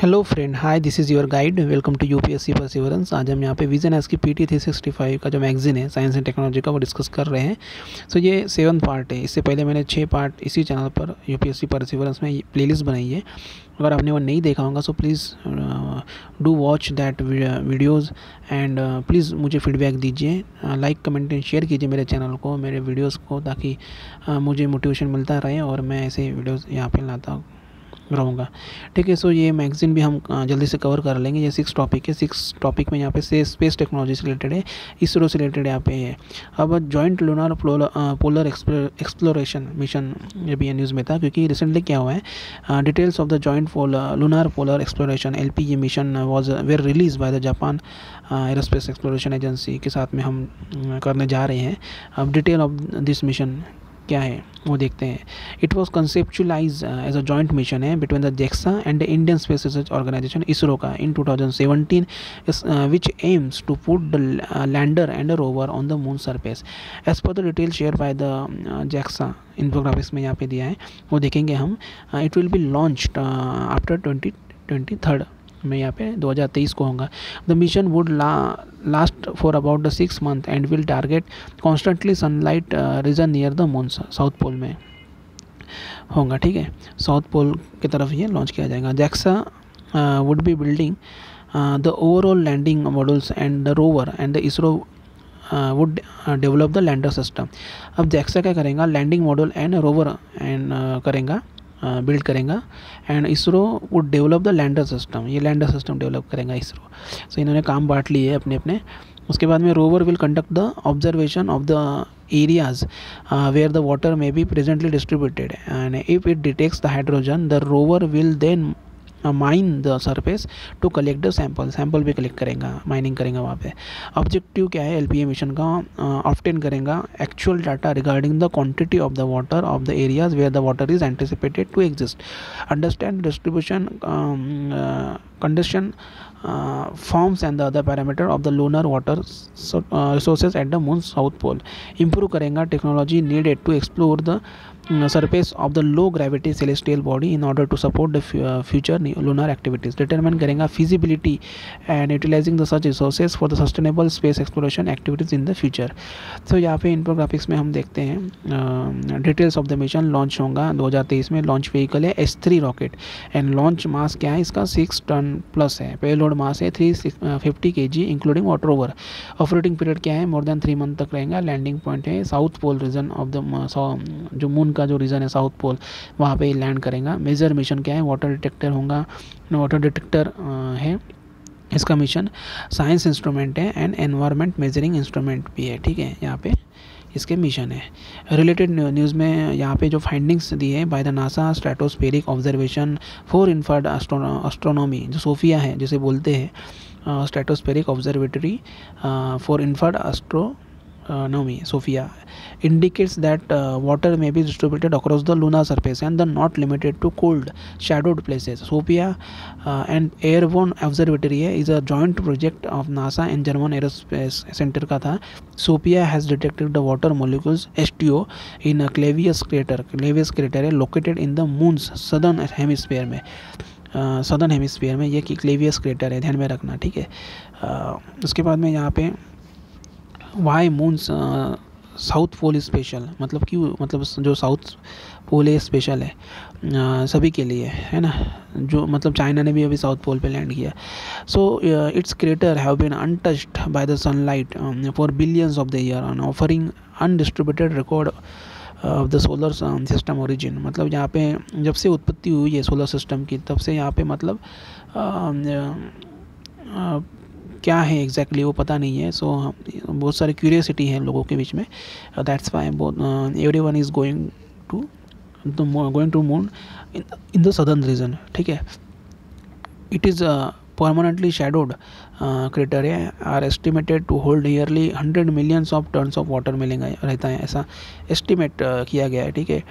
Hello friend, hi, this is your guide. Welcome to UPSC perseverance. आज हम यहाँ पे विजन एस की पीटी 365 का जो मैगजीन है साइंस एंड टेक्नोलॉजी का वो डिस्कस कर रहे हैं। सो ये 7th पार्ट है। इससे पहले मैंने 6 पार्ट इसी चैनल पर यूपीएससी परसिवरेंस में प्लेलिस्ट बनाई है। अगर आपने वो नहीं देखा होगा so please do watch that videos and please मुझे फीडबैक दीजिए, लाइक कमेंट एंड शेयर कीजिए मेरे चैनल को, मेरे वीडियोज़ को, ताकि मुझे मोटिवेशन मिलता रहे और मैं ऐसे वीडियोज़ यहाँ पे लाता रहूँगा। ठीक है। सो ये मैगज़ीन भी हम जल्दी से कवर कर लेंगे। ये 6 टॉपिक है। 6 टॉपिक में यहाँ पे से स्पेस टेक्नोलॉजी से रिलेटेड है, इसरो से रिलेटेड यहाँ पे है। अब joint lunar polar exploration mission, ये भी न्यूज़ में था क्योंकि रिसेंटली क्या हुआ है, details of the joint lunar polar exploration LPE mission were release by the Japan aerospace exploration agency के साथ में हम करने जा रहे हैं। अब डिटेल ऑफ दिस मिशन क्या है वो देखते हैं। It was conceptualise as a joint mission है between the JAXA and the Indian space research organisation ISRO का in 2017 which aims to put the lander and rover on the moon surface as per the detail share by the JAXA. Infographics में यहाँ पे दिया है, वो देखेंगे हम। It will be launched after 2023 में, यहाँ पे 2023 को होगा। The mission would last for about the 6 months and will target constantly sunlight region near the moon, south pole में होगा। ठीक है, साउथ पोल की तरफ ये लॉन्च किया जाएगा। JAXA would be building the overall landing modules and the rover and the ISRO would develop the lander system. अब जैक्सा क्या करेगा, landing module and rover and करेगा, बिल्ड करेगा, and ISRO would develop the lander system. ये lander system develop करेगा इसरो। सो इन्होंने काम बांट लिए अपने अपने। उसके बाद में rover will conduct the observation of the areas where the water may be presently distributed and if it detects the hydrogen the rover will then mine the surface to collect the sample भी collect करेगा, mining करेगा वहाँ पे। Objective क्या है LPE mission का, obtain करेगा actual data regarding the quantity of the water of the areas where the water is anticipated to exist, understand distribution condition forms and the other parameter of the lunar water resources at the moon's south pole. Improve करेगा technology needed to explore the surface of the low gravity celestial body in order to support the future lunar activities. Determine करेगा feasibility and utilizing the such resources for the sustainable space exploration activities in the future. So यहाँ पे infographics में हम देखते हैं details of the mission. launch होगा 2023 में। launch vehicle है S3 rocket and launch mass क्या है इसका 6 टन प्लस है। payload मास है 350 kg including water over. Operating period क्या है, मोर देन 3 month तक रहेगा। लैंडिंग पॉइंट है south pole region of the जो मून का जो रीजन है साउथ पोल, वहाँ पे लैंड करेगा। मेजर मिशन क्या है, वाटर डिटेक्टर होगा, वाटर डिटेक्टर है इसका मिशन। साइंस इंस्ट्रूमेंट है एंड एनवायरनमेंट मेजरिंग इंस्ट्रूमेंट भी है। ठीक है, यहाँ पे इसके मिशन है। रिलेटेड न्यूज़ में यहाँ पे जो फाइंडिंग्स दी है by the NASA stratospheric observation for infrared astronomy, जो सोफिया है जिसे बोलते हैं stratospheric observatory for infrared astronomy, SOFIA, indicates that water may be distributed across the lunar surface and not limited to cold shadowed places. SOFIA and airborne observatory is a joint project of NASA and German aerospace center का था। SOFIA has detected the water molecules H2O in a Clavius crater है located in the moon's southern hemisphere में, southern hemisphere में ये Clavius crater है, ध्यान में रखना। ठीक है। उसके बाद में यहाँ पे why moon's south pole is special, मतलब क्यों, मतलब जो साउथ पोल है स्पेशल है सभी के लिए, है ना। जो मतलब चाइना ने भी अभी साउथ पोल पे लैंड किया। So its crater have been untouched by the sunlight for billions of the year and offering undistributed record of the solar system origin. मतलब यहाँ पे जब से उत्पत्ति हुई है सोलर सिस्टम की, तब से यहाँ पे मतलब क्या है एग्जैक्टली वो पता नहीं है। सो बहुत सारी क्यूरियोसिटी है लोगों के बीच में। That's why everyone is going to moon in the southern region. ठीक है। It is permanently shadowed crater है, are estimated to hold yearly 100 millions of tons of water मिलेगा रहता है, ऐसा एस्टिमेट किया गया है। ठीक है।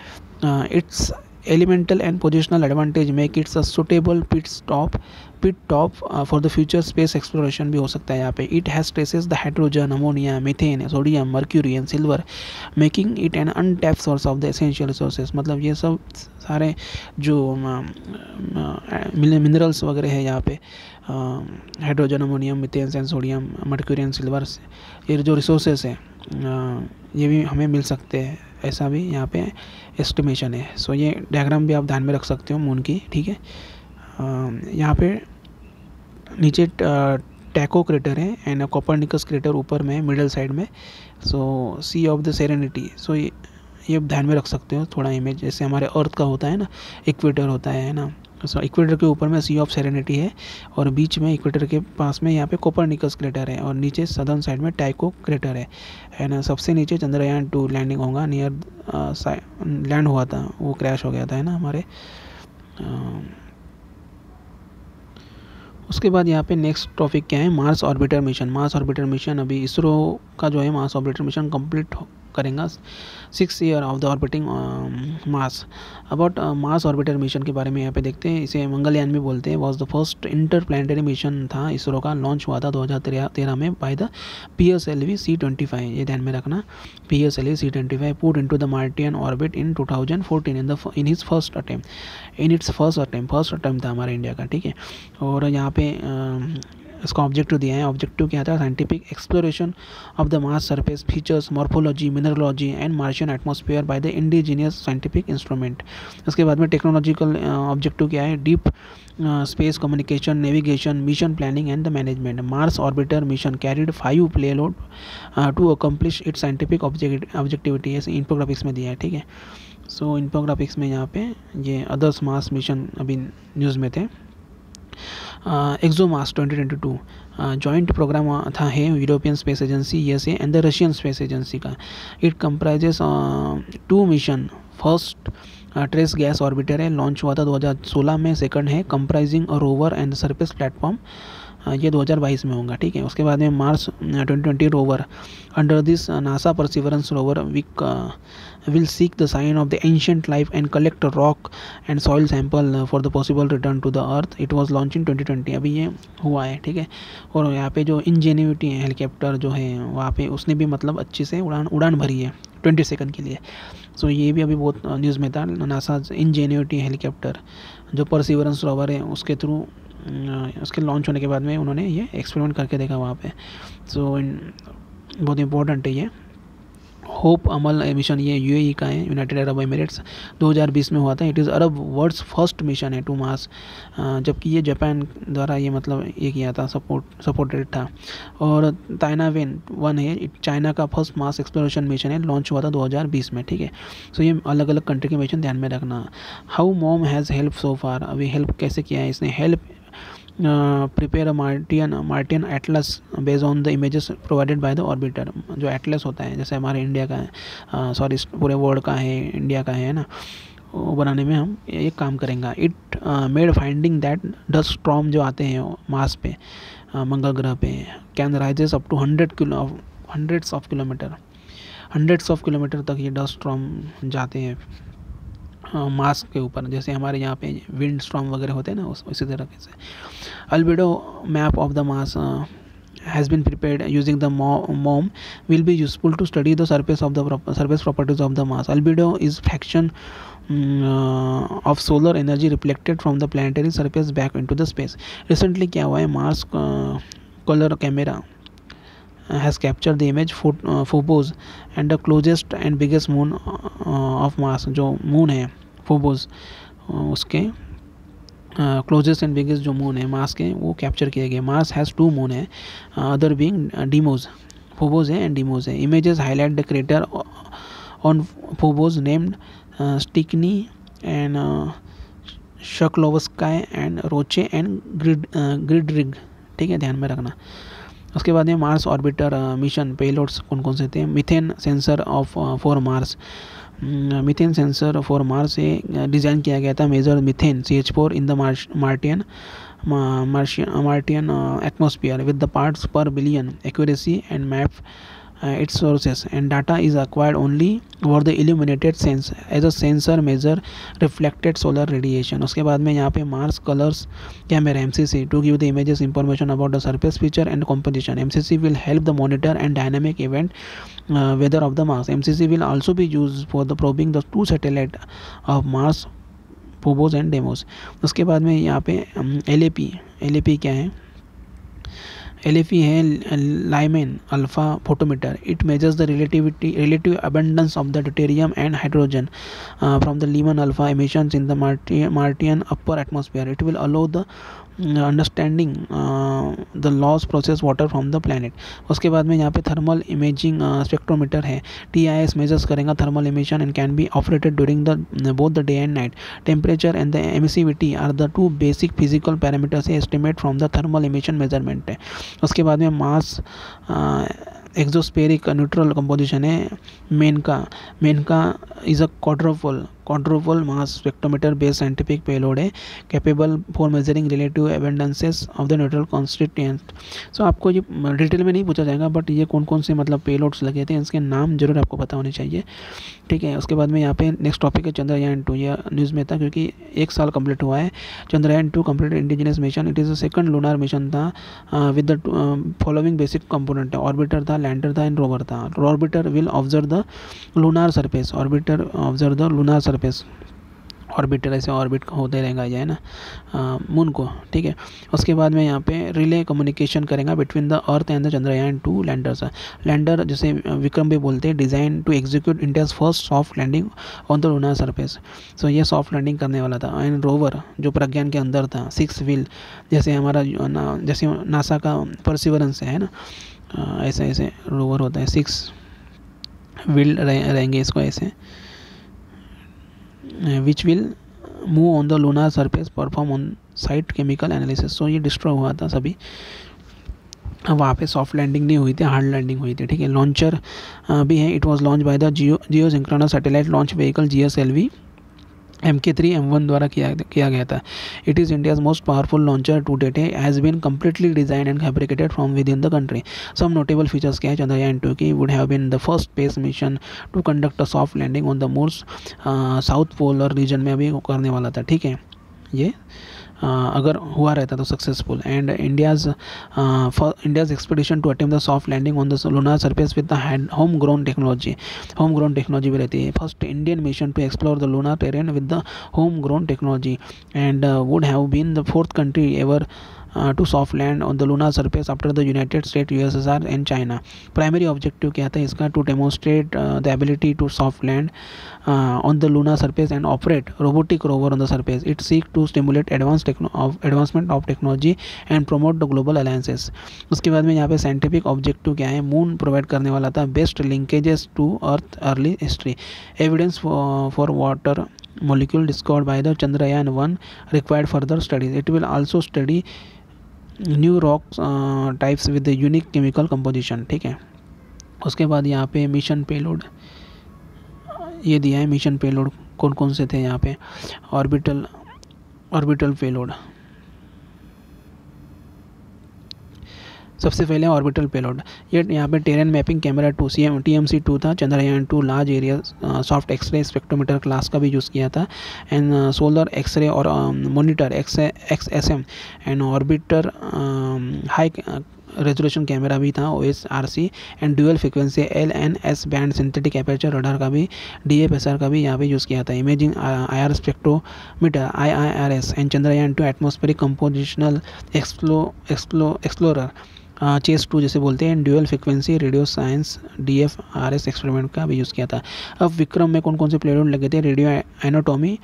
It's elemental and positional advantage make it a suitable pit top for the future space exploration भी हो सकता है यहाँ पे. It has traces the hydrogen, ammonia, methane, sodium, mercury and silver, making it an untapped source of the essential resources. मतलब ये सब सारे जो मिनरल्स वगैरह है यहाँ पे, hydrogen, ammonium, methane and sodium, mercury and silver, ये जो रिसोर्सेज हैं ये भी हमें मिल सकते हैं, ऐसा भी यहाँ पे एस्टिमेशन है. सो ये डायग्राम भी आप ध्यान में रख सकते हो मून की. ठीक है, यहाँ पे नीचे टैको क्रेटर है एंड कोपरनिकस क्रेटर ऊपर में मिडल साइड में. सो सी ऑफ द सेरेनिटी, सो ये ध्यान में रख सकते हो थोड़ा इमेज, जैसे हमारे अर्थ का होता है ना, इक्वेटर होता है ना. सो इक्वेटर के ऊपर में सी ऑफ सेरेनिटी है और बीच में इक्वेटर के पास में यहाँ पे कोपरनिकस क्रेटर है और नीचे सदर्न साइड में टाइको क्रेटर है ना. सबसे नीचे चंद्रयान 2 लैंडिंग होगा, नियर लैंड हुआ था, वो क्रैश हो गया था है ना हमारे. उसके बाद यहाँ पे नेक्स्ट टॉपिक क्या है, Mars orbiter mission. Mars orbiter mission अभी इसरो का जो है मार्स ऑर्बिटर मिशन कंप्लीट करेगा 6 year of the orbiting Mars. About Mars orbiter mission के बारे में यहाँ पे देखते हैं. इसे मंगलयान भी बोलते हैं. Was the first interplanetary mission था इसरो का, लॉन्च हुआ था 2013 में बाय द PSLV C25. ये ध्यान में रखना, PSLV C25 put into the Martian orbit in 2014 in its first attempt था हमारे इंडिया का. ठीक है, और यहाँ पे इसका ऑब्जेक्टिव दिया है. ऑब्जेक्टिव क्या था, scientific exploration of the Mars surface features, morphology, mineralogy and Martian atmosphere by the indigenous scientific instrument. उसके बाद में टेक्नोलॉजिकल ऑब्जेक्टिव क्या है, deep space communication, navigation, mission planning and the management. Mars orbiter mission carried 5 payload to accomplish its scientific objectivity. ऐसे infographics में दिया है. ठीक है, सो इन्फोग्राफिक्स में यहाँ पे ये अदर्स मार्स मिशन अभी न्यूज़ में थे. ExoMars 2022 जॉइंट प्रोग्राम था है European space agency USA and the Russian space agency का. It comprises 2 mission. First trace gas orbiter है, लॉन्च हुआ था 2016 में. सेकंड है comprising a rover and surface platform, ये 2022 में होगा. ठीक है, उसके बाद में Mars 2020 rover. Under this NASA perseverance rover will seek the sign of the ancient life and collect rock and soil sample for the possible return to the earth. It was launched in 2020. अभी ये हुआ है. ठीक है, और यहाँ पे जो इंजेन्युइटी है हेलीकॉप्टर जो है वहाँ पे उसने भी मतलब अच्छे से उड़ान भरी है 20 सेकंड के लिए. सो ये भी अभी बहुत न्यूज़ में था. नासा इंजेन्युइटी हेलीकॉप्टर जो परसिवरेंस रोवर है उसके थ्रू उसके लॉन्च होने के बाद में उन्होंने ये एक्सपेरिमेंट करके देखा वहाँ पे. सो बहुत इंपॉर्टेंट है ये. होप अमल मिशन ये UAE का है, यूनाइटेड अरब एमिरेट्स, 2020 में हुआ था. It is Arab world's first mission है टू मार्स, जबकि ये जापान द्वारा ये मतलब ये किया था, सपोर्टेड था. और ताइनावेन 1 है, चाइना का फर्स्ट मार्स एक्सप्लोरेशन मिशन है, लॉन्च हुआ था 2020 में. ठीक है, सो ये अलग अलग कंट्री के मिशन ध्यान में रखना. How MOM has help so far, अभी हेल्प कैसे किया है इसने. Help prepare a Martian atlas based on the images provided by the orbiter. जो एटलस होता है जैसे हमारे इंडिया का है, सॉरी पूरे वर्ल्ड का है, इंडिया का है ना, वो बनाने में हम एक काम करेंगे. It made finding that dust storm जो आते हैं मार्स पे, मंगल ग्रह पे, can rises up to hundreds of kilometre तक ये डस्ट स्टॉर्म जाते हैं मार्स के ऊपर, जैसे हमारे यहाँ पे विंड स्टॉर्म वगैरह होते हैं ना, उसी तरह से. Albedo map of the Mars has been prepared using the MOM will be useful to study the surface properties of the Mars. Albedo is fraction of solar energy reflected from the planetary surface back into the space. Recently क्या हुआ है, Mars color camera has captured the image Phobos and the closest and biggest moon of Mars. जो moon है Phobos, उसके closest and biggest जो moon है Mars के वो कैप्चर किए गए. मार्स हैज़ 2 मून है, अदर बीइंग डीमोस. फोबोस है एंड डीमोस है. Images highlight the crater on Phobos named Stickney and Shklovsky and Roche and Grildrig. ठीक है, ध्यान में रखना. उसके बाद में मार्स ऑर्बिटर मिशन पेलोड्स कौन कौन से थे. Methane sensor for Mars. Methane sensor for Mars से डिज़ाइन किया गया था. Major methane CH4 in the Martian atmosphere with the parts per billion accuracy and map its sources, and data is acquired only over the illuminated sense as a sensor measure reflected solar radiation. उसके बाद में यहाँ पे Mars colours camera MCC to give the images information about the surface feature and composition. MCC will help the monitor and dynamic event weather of the Mars. MCC will also be used for the probing the two satellite of Mars, Phobos and Deimos. उसके बाद में यहाँ पे LAP क्या है? LAP है Lyman alpha photometer. It measures the relative abundance of the deuterium and hydrogen from the Lyman alpha emissions in the Martian upper atmosphere. It will allow the understanding the loss process water from the planet. उसके बाद में यहाँ पे thermal imaging spectrometer है. TIS measures करेगा thermal emission and can be operated during the both the day and night. Temperature and the emissivity are the two basic physical parameters estimate from the thermal emission measurement है. उसके बाद में mass exospheric neutral composition है. MENCA is a quadruple mass spectrometer based scientific payload है, capable for measuring relative abundances of the neutral constituent. सो आपको ये detail में नहीं पूछा जाएगा, बट ये कौन कौन से मतलब पेलोड्स लगे थे इसके नाम जरूर आपको पता होने चाहिए. ठीक है. उसके बाद में यहाँ पे नेक्स्ट टॉपिक है चंद्रयान 2. यह न्यूज़ में था क्योंकि 1 साल कंप्लीट हुआ है. Chandrayaan 2 complete indigenous mission. It is the second lunar mission था with the following basic component. Orbiter था, लैंडर था एंड रोवर था. Orbiter will observe the lunar surface. Orbiter ऐसे ऑर्बिट होते रहेगा ये है ना मून को. ठीक है. उसके बाद में यहाँ पे रिले कम्युनिकेशन करेगा between the earth and the Chandrayaan 2 landers. Lander जैसे विक्रम भी बोलते हैं, design to execute India's first soft landing on the lunar surface. So ये सॉफ्ट लैंडिंग करने वाला था. एंड रोवर जो प्रज्ञान के अंदर था, 6 व्हील जैसे हमारा जैसे नासा का परसिवरेंस है ना, ऐसे रोवर होता है. 6 व्हील रहेंगे इसको ऐसे, which will move on the lunar surface, perform on site chemical analysis. सो ये डिस्ट्रॉय हुआ था सभी. वहाँ पे सॉफ्ट लैंडिंग नहीं हुई थी, हार्ड लैंडिंग हुई थी. ठीक है. लॉन्चर भी है. It was launch by the geosynchronous satellite launch vehicle GSLV MK3 M1 द्वारा किया गया था. It is India's most powerful launcher to date. Has been completely design and fabricated from within the country. Some notable features क्या है चंद्रयान 2 की? Would have been the first space mission to conduct a soft landing on the moon's south polar region में अभी करने वाला था. ठीक है. ये अगर हुआ रहता तो successful. And India's expedition to attempt the soft landing on the lunar surface with the home grown technology भी रहती है. First Indian mission to explore the lunar terrain with the home grown technology and would have been the 4th country ever to soft land on the lunar surface after the United States, USSR and China. Primary objective क्या था इसका? To demonstrate the ability to soft land on the lunar surface and operate robotic rover on the surface. It seeks to stimulate advancement of technology and promote the global alliances. उसके बाद में यहाँ पे scientific objective क्या है? Moon provide करने वाला था best linkages to Earth early history. Evidence for water molecule discovered by the Chandrayaan 1 required further studies. It will also study new rock types with unique chemical composition. ठीक है. उसके बाद यहाँ पे मिशन पेलोड ये दिया है. मिशन पेलोड कौन कौन से थे यहाँ पे? Orbital payload. सबसे पहले ऑर्बिटल पेलोड. ये यहाँ पे टेरेन मैपिंग कैमरा 2 TMC-2 था. Chandrayaan 2 large area soft x-ray spectrometer class का भी यूज़ किया था. एंड सोलर एक्सरे और monitor XSM and orbiter high resolution camera भी था OSRC and dual frequency LNS band synthetic aperture radar का भी DFSR का भी यहाँ पे यूज़ किया था. Imaging IR spectrometer IIRS and Chandrayaan 2 atmospheric compositional explorer CHACE 2 जैसे बोलते हैं. Dual frequency radio science DFRS experiment का भी यूज़ किया था. अब विक्रम में कौन कौन से प्लेटोड लगे थे? Radio anatomy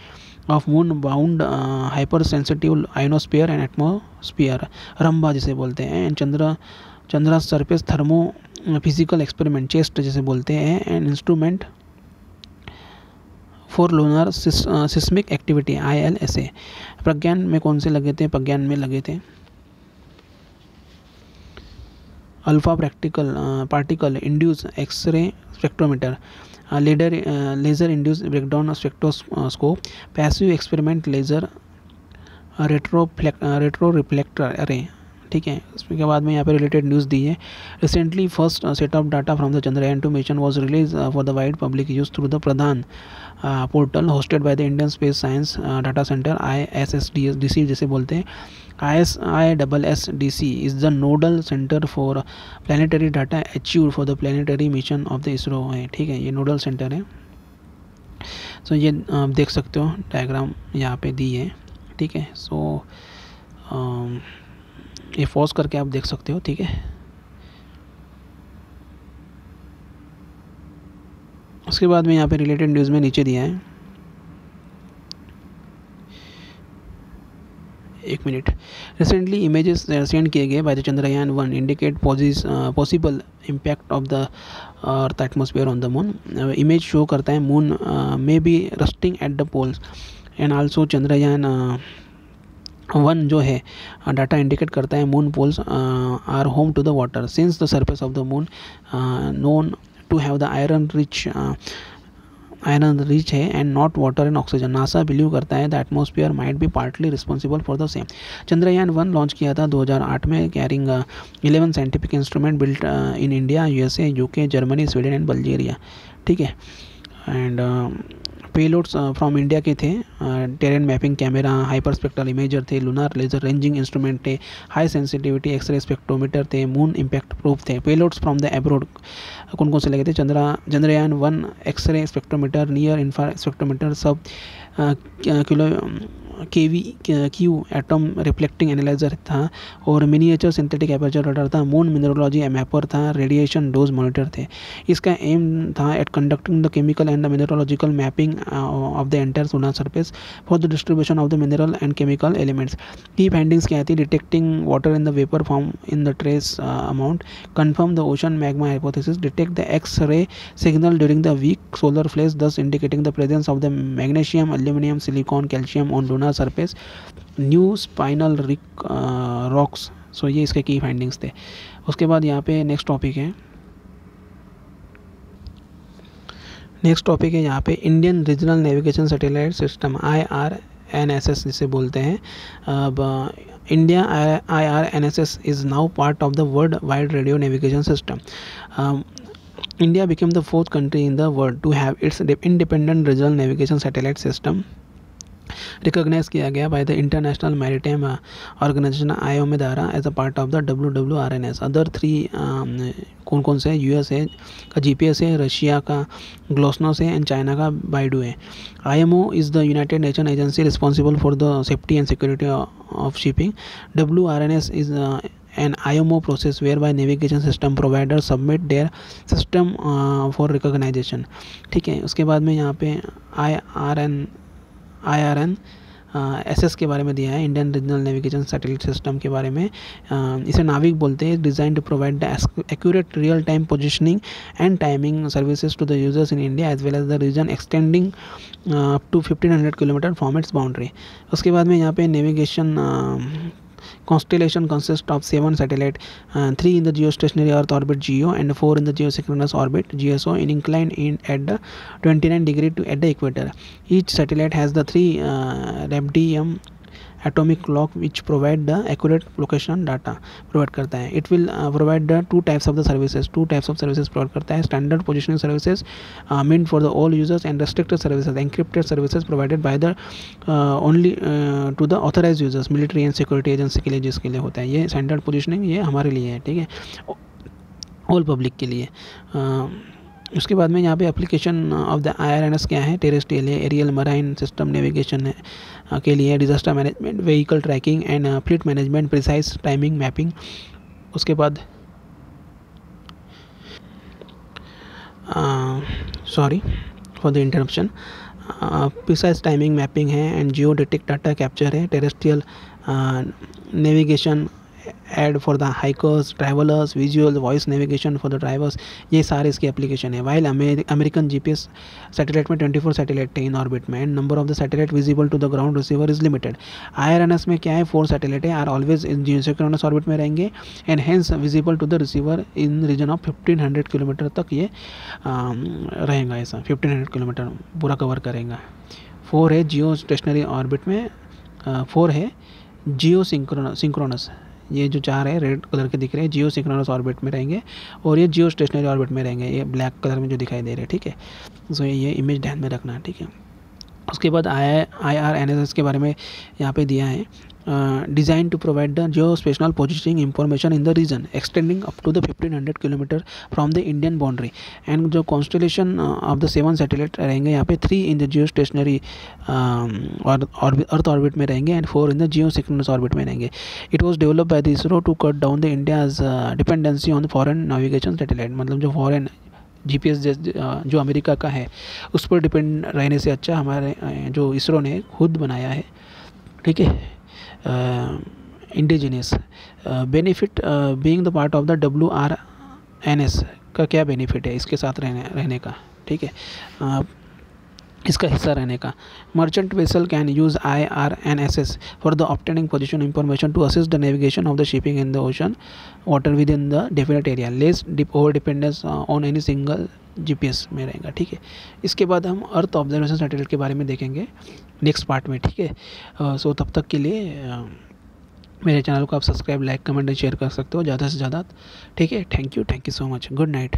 of moon bound hyper sensitive ionosphere and atmosphere RAMBHA जिसे बोलते हैं. And Chandra surface thermo physical experiment CHASTE जैसे बोलते हैं. And instrument for lunar seismic activity ILSA. Pragyan में कौन से लगे थे? प्रज्ञान में लगे थे alpha particle induce x ray spectrometer, laser induce breakdown spectroscope, passive experiment laser retro reflector array. ठीक है। उसके बाद में यहाँ पे रिलेटेड न्यूज़ दी है। Recently first set of data from the Chandrayaan-2 mission was release for the wide public use through the Pradhan portal hosted by the Indian space science data centre ISSDC जिसे बोलते हैं। ISSDC is the nodal centre for planetary data achieved for the planetary mission of the ISRO है, ठीक है। ये nodal centre है। सो ये आप देख सकते हो, डायग्राम यहाँ पे दी है, ठीक है। सो ये पॉज करके आप देख सकते हो, ठीक है। उसके बाद में यहाँ पे रिलेटेड न्यूज़ में नीचे दिया है, एक मिनट। रिसेंटली इमेजेस सेंड किए गए by the Chandrayaan indicate possible impact of the earth atmosphere on the moon. Image show करता है मून में be rusting at the poles and also Chandrayaan जो है डाटा इंडिकेट करता है moon poles are home to the water since the surface of the moon known to have the iron rich है and not water and oxygen. NASA believe करता है the atmosphere might B partly responsible for the same. Chandrayaan one launch किया था 2008 में, carrying 11 scientific instrument built in India, USA, UK, Germany, Sweden and Bulgaria, ठीक है। And payloads from India के थे। Terrain mapping camera, hyper spectral imager थे, lunar laser ranging instrument थे, high sensitivity x ray spectrometer थे, मून इम्पैक्ट प्रूफ थे। Payloads from the abroad कौन कौन से लगे थे? Chandrayaan one x ray spectrometer, near infra spectrometer, सब kilo KVQ atom reflecting analyser था और मिनिएचर सिंथेटिक एपर्चर रडार था। मून मिनरोलॉजी मैपर था, रेडिएशन डोज मॉनिटर थे। इसका एम था at conducting the chemical and the mineralogical mapping of the entire solar surface for the distribution of the mineral and chemical elements. की findings क्या थी? Detecting water in the vapour form in the trace amount, confirm the ocean magma hypothesis, detect the x-ray signal during the week solar flash thus indicating the presence of the magnesium, aluminum, silicon, calcium on lunar surface, new spinal rocks। सो ये इसके की findings थे। उसके बाद यहाँ पे next topic है यहाँ पे Indian regional navigation satellite system IRNSS जिसे बोलते हैं। अब India IRNSS is now part of the world wide radio navigation system. India became the fourth country in the world to have its independent regional navigation satellite system recognized किया गया by the International Maritime Organization IMO द्वारा as a part of the WWRNS। Other 3 कौन कौन से? USA का GPS है, Russia का ग्लोसनोस है एंड चाइना का बाइडू है। IMO is the United Nations agency responsible for the safety and security of shipping। WRNS is an IMO process whereby navigation system providers submit their system for recognition, ठीक है। उसके बाद में यहाँ पे IRNSS के बारे में दिया है, Indian regional navigation satellite system के बारे में। इसे नाविक बोलते हैं। Design to provide the accurate real time positioning and timing services to the users in India as well as the region extending up to 1500 kilometre from its boundary. उसके बाद में यहाँ पे navigation constellation consists of 7 satellites, 3 in the geostationary earth orbit GEO and 4 in the geosynchronous orbit GSO in inclined at the 29 degree at the equator। Each satellite has the 3 radium atomic clock which provide the accurate location data provide करता है। It will provide the two types of services provide करता है। Standard positioning services meant for the all users and restricted services, encrypted services provided by the only to the authorized users, military and security agency के लिए जिसके लिए होता है। ये standard positioning ये हमारे लिए है, ठीक है, ऑल पब्लिक के लिए। उसके बाद में यहाँ पे एप्लीकेशन ऑफ द IRNS क्या है? टेरेस्ट्रियल है, एरियल मराइन सिस्टम नेविगेशन है के लिए, disaster management, vehicle tracking and fleet management, precise timing mapping. उसके बाद sorry for the interruption, precise timing mapping है and geo detect data capture है, terrestrial navigation aid for the hikers, travellers, visual voice navigation for the drivers, ये सारे इसकी application है। While American GPS satellite में 24 satellite थे in orbit में and number of the satellite visible to the ground receiver is limited. IRNS में क्या है? 4 सैटेलाइट है, are always in geosynchronous orbit में रहेंगे and hence visible to the receiver in region of 1500 kilometre तक ये रहेगा। ऐसा 1500 किलोमीटर पूरा कवर करेगा। 4 है जियो स्टेशनरी ऑर्बिट में, 4 है जियो सिंक्रोनस, ये जो 4 है रेड कलर के दिख रहे हैं, जियो सिंक्रोनस ऑर्बिट में रहेंगे, और ये जियो स्टेशनरी ऑर्बिट में रहेंगे, ये ब्लैक कलर में जो दिखाई दे रहे हैं, ठीक है। सो ये इमेज ध्यान में रखना है, ठीक है। उसके बाद IRNSS के बारे में यहाँ पे दिया है, designed to provide the geo spatial positioning information in the region extending up to the 1500 kilometre from the Indian boundary. And जो कॉन्स्टलेशन ऑफ द 7 सैटेलाइट रहेंगे यहाँ पे 3 इन द जियो स्टेशनरी और अर्थ ऑर्बिट में रहेंगे, and 4 in the geosynchronous orbit में रहेंगे। It was develop by the ISRO to cut down the India's dependency on the foreign navigation satellite. मतलब जो फॉरेन GPS जो अमेरिका का है उस पर डिपेंड रहने से अच्छा हमारे जो इसरो ने खुद बनाया है, ठीक है, indigenous. Benefit being the part of the WRNS का क्या बेनिफिट है इसके साथ रहने का, ठीक है, इसका हिस्सा रहने का। Merchant vessel can use IRNSS for the obtaining position information to assist the navigation of the shipping in the ocean water within the definite area, less over dependence on any single GPS में रहेगा, ठीक है। इसके बाद हम earth observation satellite के बारे में देखेंगे नेक्स्ट पार्ट में, ठीक है। सो तब तक के लिए मेरे चैनल को आप subscribe, like, comment and share कर सकते हो ज़्यादा से ज़्यादा, ठीक है। Thank you so much, good night.